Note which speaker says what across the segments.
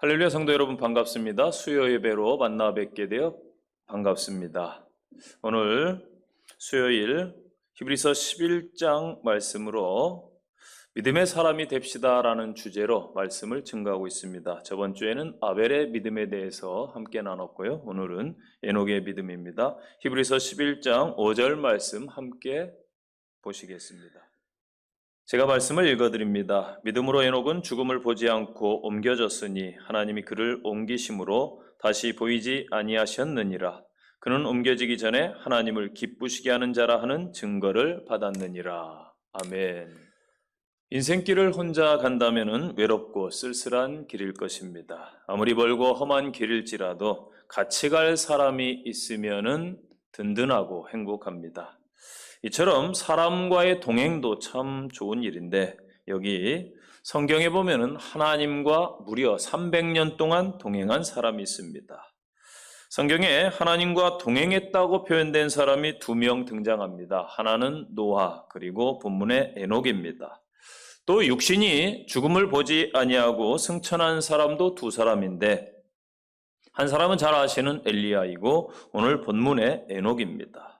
Speaker 1: 할렐루야 성도 여러분 반갑습니다. 수요 예배로 만나 뵙게 되어 반갑습니다. 오늘 수요일 히브리서 11장 말씀으로 믿음의 사람이 됩시다라는 주제로 말씀을 증거하고 있습니다. 저번 주에는 아벨의 믿음에 대해서 함께 나눴고요. 오늘은 에녹의 믿음입니다. 히브리서 11장 5절 말씀 함께 보시겠습니다. 제가 말씀을 읽어드립니다. 믿음으로 에녹은 죽음을 보지 않고 옮겨졌으니 하나님이 그를 옮기심으로 다시 보이지 아니하셨느니라. 그는 옮겨지기 전에 하나님을 기쁘시게 하는 자라 하는 증거를 받았느니라. 아멘. 인생길을 혼자 간다면 외롭고 쓸쓸한 길일 것입니다. 아무리 멀고 험한 길일지라도 같이 갈 사람이 있으면 든든하고 행복합니다. 이처럼 사람과의 동행도 참 좋은 일인데 여기 성경에 보면은 하나님과 무려 300년 동안 동행한 사람이 있습니다. 성경에 하나님과 동행했다고 표현된 사람이 2명 등장합니다. 하나는 노아 그리고 본문의 에녹입니다. 또 육신이 죽음을 보지 아니하고 승천한 사람도 2사람인데 한 사람은 잘 아시는 엘리야이고 오늘 본문의 에녹입니다.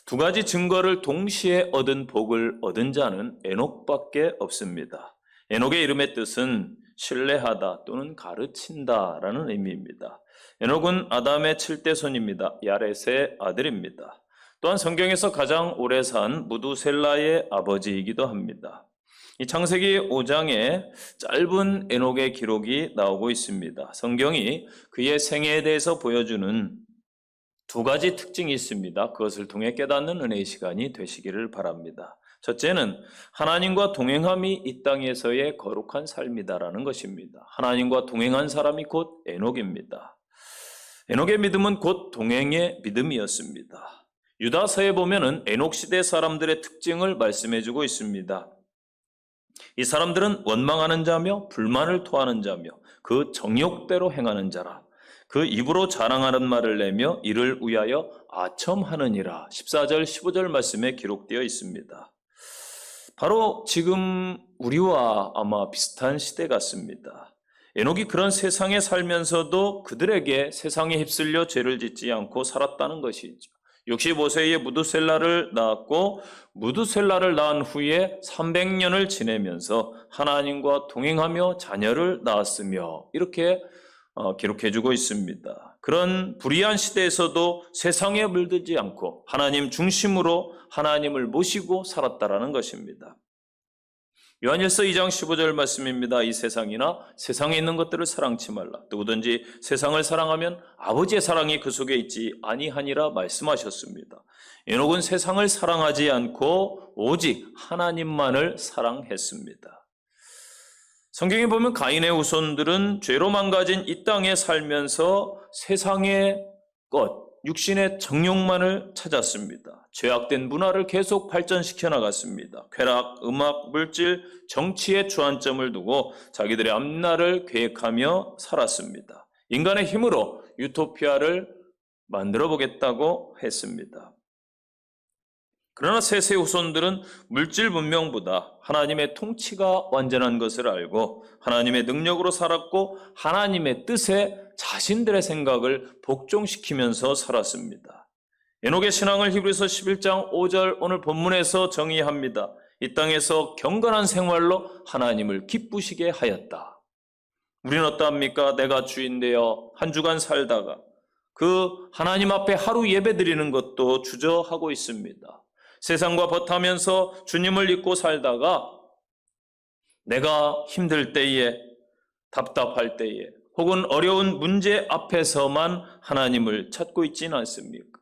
Speaker 1: 2가지 증거를 동시에 얻은 복을 얻은 자는 에녹밖에 없습니다. 에녹의 이름의 뜻은 신뢰하다 또는 가르친다 라는 의미입니다. 에녹은 아담의 7대 손입니다. 야렛의 아들입니다. 또한 성경에서 가장 오래 산 무두셀라의 아버지이기도 합니다. 이 창세기 5장에 짧은 에녹의 기록이 나오고 있습니다. 성경이 그의 생애에 대해서 보여주는 2가지 특징이 있습니다. 그것을 통해 깨닫는 은혜의 시간이 되시기를 바랍니다. 첫째는 하나님과 동행함이 이 땅에서의 거룩한 삶이다라는 것입니다. 하나님과 동행한 사람이 곧 에녹입니다. 에녹의 믿음은 곧 동행의 믿음이었습니다. 유다서에 보면은 에녹 시대 사람들의 특징을 말씀해주고 있습니다. 이 사람들은 원망하는 자며 불만을 토하는 자며 그 정욕대로 행하는 자라. 그 입으로 자랑하는 말을 내며 이를 위하여 아첨하느니라. 14절 15절 말씀에 기록되어 있습니다. 바로 지금 우리와 아마 비슷한 시대 같습니다. 에녹이 그런 세상에 살면서도 그들에게 세상에 휩쓸려 죄를 짓지 않고 살았다는 것이죠. 65세에 무두셀라를 낳았고 무두셀라를 낳은 후에 300년을 지내면서 하나님과 동행하며 자녀를 낳았으며 이렇게 기록해주고 있습니다. 그런 불의한 시대에서도 세상에 물들지 않고 하나님 중심으로 하나님을 모시고 살았다라는 것입니다. 요한일서 2장 15절 말씀입니다. 이 세상이나 세상에 있는 것들을 사랑치 말라. 누구든지 세상을 사랑하면 아버지의 사랑이 그 속에 있지 아니하니라 말씀하셨습니다. 에녹은 세상을 사랑하지 않고 오직 하나님만을 사랑했습니다. 성경에 보면 가인의 후손들은 죄로 망가진 이 땅에 살면서 세상의 것, 육신의 정욕만을 찾았습니다. 죄악된 문화를 계속 발전시켜 나갔습니다. 쾌락, 음악, 물질, 정치에 주안점을 두고 자기들의 앞날을 계획하며 살았습니다. 인간의 힘으로 유토피아를 만들어 보겠다고 했습니다. 그러나 셋의 후손들은 물질 문명보다 하나님의 통치가 완전한 것을 알고 하나님의 능력으로 살았고 하나님의 뜻에 자신들의 생각을 복종시키면서 살았습니다. 에녹의 신앙을 히브리서 11장 5절 오늘 본문에서 정의합니다. 이 땅에서 경건한 생활로 하나님을 기쁘시게 하였다. 우리는 어떠합니까? 내가 주인 되어 한 주간 살다가 그 하나님 앞에 하루 예배 드리는 것도 주저하고 있습니다. 세상과 버타면서 주님을 잊고 살다가 내가 힘들 때에 답답할 때에 혹은 어려운 문제 앞에서만 하나님을 찾고 있지는 않습니까?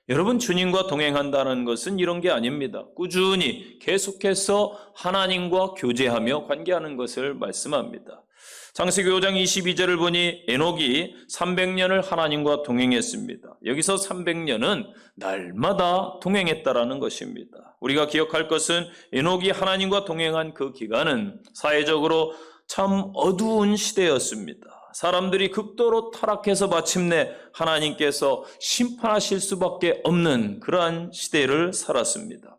Speaker 1: 여러분 주님과 동행한다는 것은 이런 게 아닙니다. 꾸준히 계속해서 하나님과 교제하며 관계하는 것을 말씀합니다. 창세기 5장 22절을 보니 에녹이 300년을 하나님과 동행했습니다. 여기서 300년은 날마다 동행했다라는 것입니다. 우리가 기억할 것은 에녹이 하나님과 동행한 그 기간은 사회적으로 참 어두운 시대였습니다. 사람들이 극도로 타락해서 마침내 하나님께서 심판하실 수밖에 없는 그러한 시대를 살았습니다.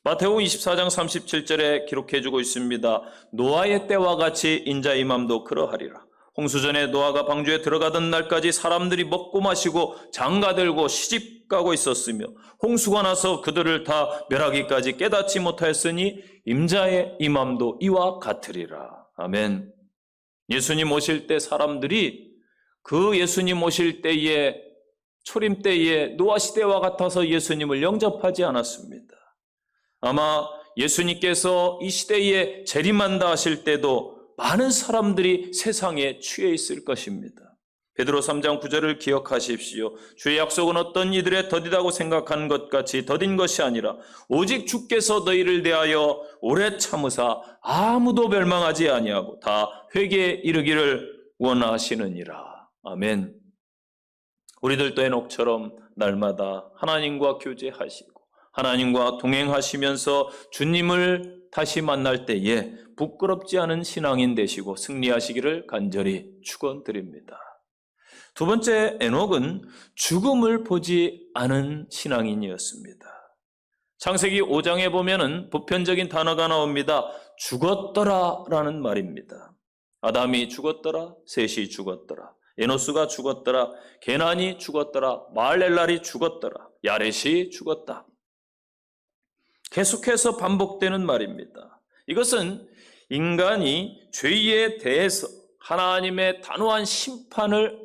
Speaker 1: 마태복음 24장 37절에 기록해주고 있습니다. 노아의 때와 같이 인자의 맘도 그러하리라. 홍수전에 노아가 방주에 들어가던 날까지 사람들이 먹고 마시고 장가들고 시집가고 있었으며 홍수가 나서 그들을 다 멸하기까지 깨닫지 못하였으니 임자의 임함도 이와 같으리라. 아멘. 예수님 오실 때 사람들이 그 예수님 오실 때에 초림 때에 노아 시대와 같아서 예수님을 영접하지 않았습니다. 아마 예수님께서 이 시대에 재림한다 하실 때도 많은 사람들이 세상에 취해 있을 것입니다. 베드로 3장 9절을 기억하십시오. 주의 약속은 어떤 이들의 더디다고 생각하는 것 같이 더딘 것이 아니라 오직 주께서 너희를 대하여 오래 참으사 아무도 멸망하지 아니하고 다 회개에 이르기를 원하시느니라. 아멘. 우리들도 에녹처럼 날마다 하나님과 교제하시고 하나님과 동행하시면서 주님을 다시 만날 때에 부끄럽지 않은 신앙인 되시고 승리하시기를 간절히 축원드립니다. 두 번째, 에녹은 죽음을 보지 않은 신앙인이었습니다. 창세기 5장에 보면은 보편적인 단어가 나옵니다. 죽었더라라는 말입니다. 아담이 죽었더라, 셋이 죽었더라, 에노스가 죽었더라, 게난이 죽었더라, 마할렐랄이 죽었더라, 야렛이 죽었다. 계속해서 반복되는 말입니다. 이것은 인간이 죄에 대해서 하나님의 단호한 심판을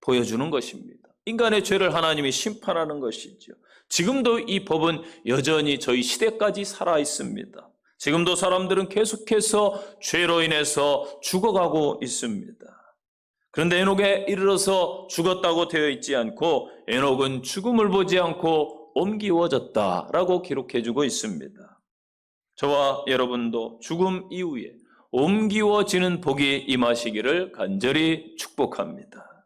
Speaker 1: 보여주는 것입니다. 인간의 죄를 하나님이 심판하는 것이죠. 지금도 이 법은 여전히 저희 시대까지 살아 있습니다. 지금도 사람들은 계속해서 죄로 인해서 죽어가고 있습니다. 그런데 에녹에 이르러서 죽었다고 되어 있지 않고 에녹은 죽음을 보지 않고 옮기워졌다라고 기록해주고 있습니다. 저와 여러분도 죽음 이후에 옮기워지는 복이 임하시기를 간절히 축복합니다.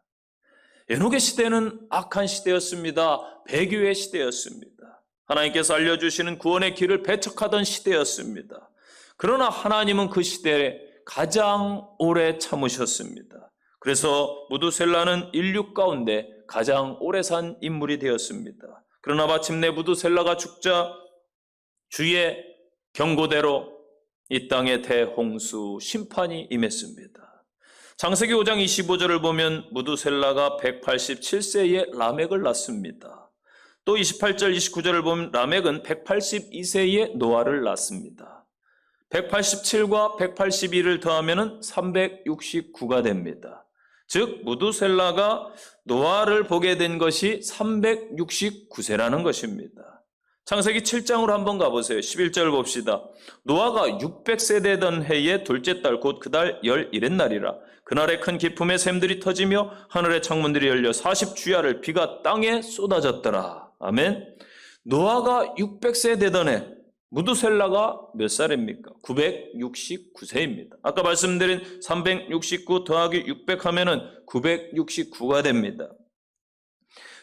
Speaker 1: 에녹의 시대는 악한 시대였습니다. 배교의 시대였습니다. 하나님께서 알려주시는 구원의 길을 배척하던 시대였습니다. 그러나 하나님은 그 시대에 가장 오래 참으셨습니다. 그래서 무두셀라는 인류 가운데 가장 오래 산 인물이 되었습니다. 그러나 마침내 무두셀라가 죽자 주의 경고대로 이 땅에 대홍수 심판이 임했습니다. 창세기 5장 25절을 보면 무두셀라가 187세에 라멕을 낳습니다. 또 28절 29절을 보면 라멕은 182세에 노아를 낳습니다. 187과 182를 더하면 369가 됩니다. 즉 무두셀라가 노아를 보게 된 것이 369세라는 것입니다. 창세기 7장으로 한번 가보세요. 11절 봅시다. 노아가 600세 되던 해의 둘째 달 곧 그달 11의 날이라. 그날에 큰 기품의 샘들이 터지며 하늘의 창문들이 열려 40주야를 비가 땅에 쏟아졌더라. 아멘. 노아가 600세 되던 해, 무두셀라가 몇 살입니까? 969세입니다. 아까 말씀드린 369 더하기 600 하면은 969가 됩니다.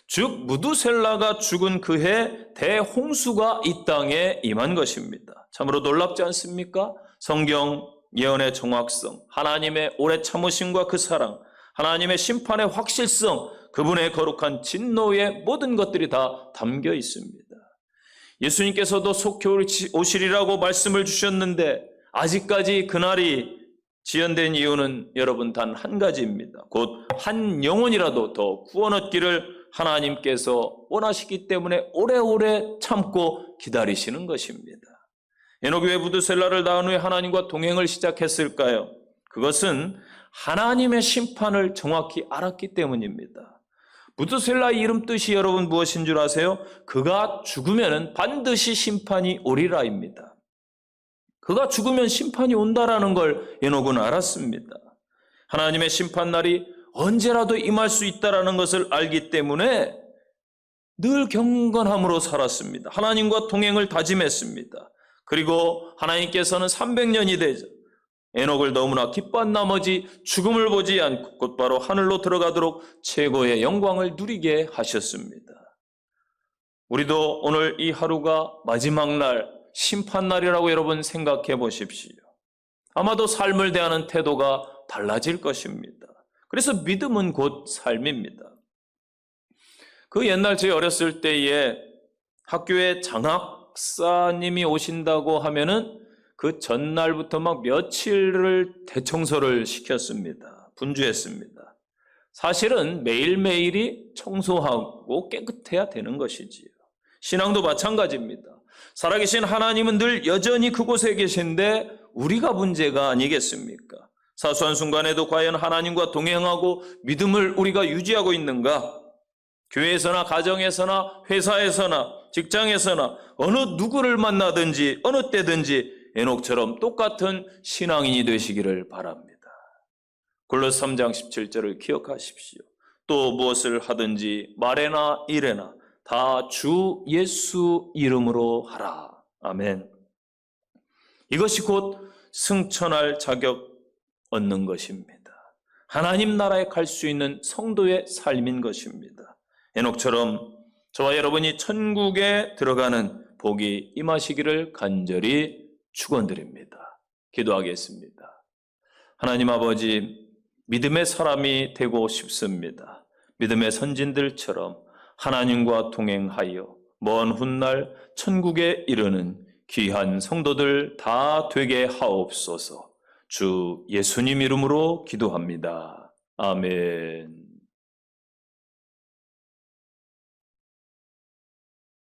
Speaker 1: 즉 무두셀라가 죽은 그해 대홍수가 이 땅에 임한 것입니다. 참으로 놀랍지 않습니까? 성경 예언의 정확성, 하나님의 오래 참으심과 그 사랑, 하나님의 심판의 확실성, 그분의 거룩한 진노의 모든 것들이 다 담겨 있습니다. 예수님께서도 속히 오시리라고 말씀을 주셨는데 아직까지 그날이 지연된 이유는 여러분 단 한 가지입니다. 곧 한 영혼이라도 더 구원 얻기를 하나님께서 원하시기 때문에 오래오래 참고 기다리시는 것입니다. 에녹이 왜 무두셀라를 낳은 후에 하나님과 동행을 시작했을까요? 그것은 하나님의 심판을 정확히 알았기 때문입니다. 무두셀라의 이름 뜻이 여러분 무엇인 줄 아세요? 그가 죽으면 반드시 심판이 오리라입니다. 그가 죽으면 심판이 온다라는 걸 에녹은 알았습니다. 하나님의 심판날이 언제라도 임할 수 있다라는 것을 알기 때문에 늘 경건함으로 살았습니다. 하나님과 동행을 다짐했습니다. 그리고 하나님께서는 300년이 되죠. 에녹을 너무나 기뻐한 나머지 죽음을 보지 않고 곧바로 하늘로 들어가도록 최고의 영광을 누리게 하셨습니다. 우리도 오늘 이 하루가 마지막 날, 심판날이라고 여러분 생각해 보십시오. 아마도 삶을 대하는 태도가 달라질 것입니다. 그래서 믿음은 곧 삶입니다. 그 옛날 제 어렸을 때에 학교에 장학사님이 오신다고 하면은 그 전날부터 막 며칠을 대청소를 시켰습니다. 분주했습니다. 사실은 매일매일이 청소하고 깨끗해야 되는 것이지요. 신앙도 마찬가지입니다. 살아계신 하나님은 늘 여전히 그곳에 계신데 우리가 문제가 아니겠습니까? 사소한 순간에도 과연 하나님과 동행하고 믿음을 우리가 유지하고 있는가? 교회에서나 가정에서나 회사에서나 직장에서나 어느 누구를 만나든지 어느 때든지 에녹처럼 똑같은 신앙인이 되시기를 바랍니다. 골로새 3장 17절을 기억하십시오. 또 무엇을 하든지 말에나 일에나 다 주 예수 이름으로 하라. 아멘. 이것이 곧 승천할 자격 얻는 것입니다. 하나님 나라에 갈 수 있는 성도의 삶인 것입니다. 에녹처럼 저와 여러분이 천국에 들어가는 복이 임하시기를 간절히 축원드립니다. 기도하겠습니다. 하나님 아버지, 믿음의 사람이 되고 싶습니다. 믿음의 선진들처럼 하나님과 동행하여 먼 훗날 천국에 이르는 귀한 성도들 다 되게 하옵소서. 주 예수님 이름으로 기도합니다. 아멘.